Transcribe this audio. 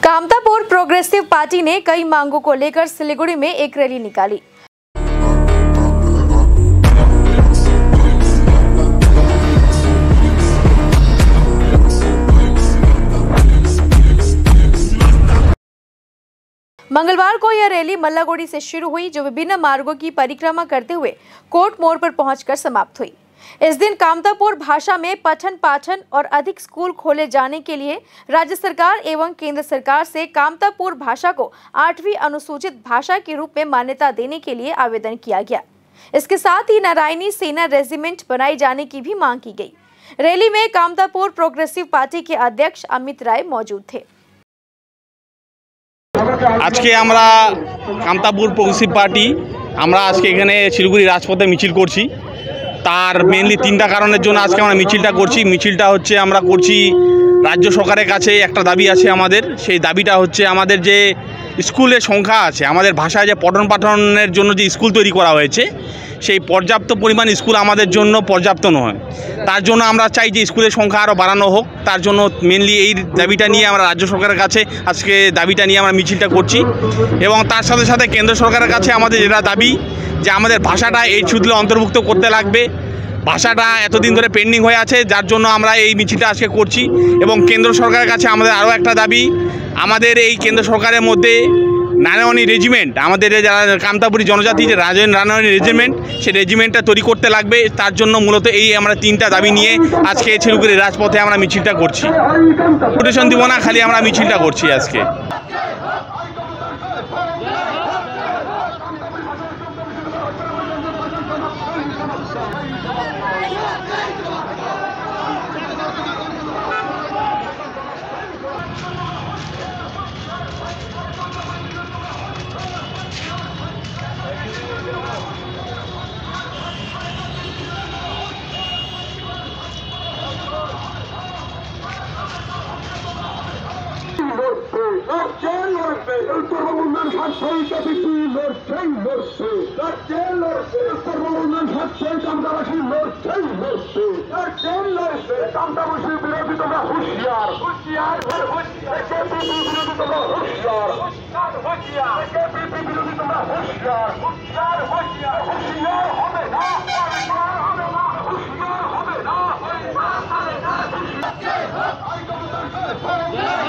Kamtapur progressive party ने कई मांगों को लेकर सिलीगुड़ी में एक रैली निकाली। मंगलवार को यह रैली मल्लागुड़ी से शुरू हुई, जो विभिन्न मार्गों की परिक्रमा करते हुए कोर्ट मोड़ पर पहुंचकर समाप्त हुई। इस दिन कामतापुर भाषा में पठन पाठन और अधिक स्कूल खोले जाने के लिए राज्य सरकार एवं केंद्र सरकार से कामतापुर भाषा को 8वीं अनुसूचित भाषा के रूप में मान्यता देने के लिए आवेदन किया गया। इसके साथ ही नारायणी सेना रेजिमेंट बनाए जाने की भी मांग की गई। रैली में कामतापुर प्रोग्रेसिव पार्टी के अध्यक्ष अमित राय मौजूद थे। आज के আমরা কামতাপুর প্রগ্রেসিভ পার্টি আমরা আজকে এখানে শিলিগুড়ি রাজপথে মিছিল করছি। তার মেইনলি তিনটা কারণের জন্য আজকে আমরা মিছিলটা করছি। মিছিলটা হচ্ছে আমরা করছি রাজ্য সরকারের কাছে একটা দাবি আছে আমাদের। সেই দাবিটা হচ্ছে আমাদের যে স্কুলের সংখ্যা আছে, আমাদের ভাষায় যে পঠন পাঠনের জন্য যে স্কুল তৈরি করা হয়েছে, সেই পর্যাপ্ত পরিমাণ স্কুল আমাদের জন্য পর্যাপ্ত নয়। তার জন্য আমরা চাই যে স্কুলের সংখ্যা আরও বাড়ানো হোক। তার জন্য মেনলি এই দাবিটা নিয়ে আমরা রাজ্য সরকারের কাছে আজকে দাবিটা নিয়ে আমরা মিছিলটা করছি। এবং তার সাথে সাথে কেন্দ্র সরকারের কাছে আমাদের যেটা দাবি যে আমাদের ভাষাটা এই শিডিউলে অন্তর্ভুক্ত করতে লাগবে। ভাষাটা এতদিন ধরে পেন্ডিং হয়ে আছে, যার জন্য আমরা এই মিছিলটা আজকে করছি। এবং কেন্দ্র সরকারের কাছে আমাদের আরও একটা দাবি, আমাদের এই কেন্দ্র সরকারের মধ্যে নারায়ণী রেজিমেন্ট, আমাদের যারা কামতাপুরি জনজাতি যে নারায়ণী রেজিমেন্ট, সেই রেজিমেন্টটা তৈরি করতে লাগবে। তার জন্য মূলত এই আমরা তিনটা দাবি নিয়ে আজকে শিলিগুড়ি রাজপথে আমরা মিছিলটা করছি। নোটিশন দিব না, খালি আমরা মিছিলটা করছি আজকে। Yeah.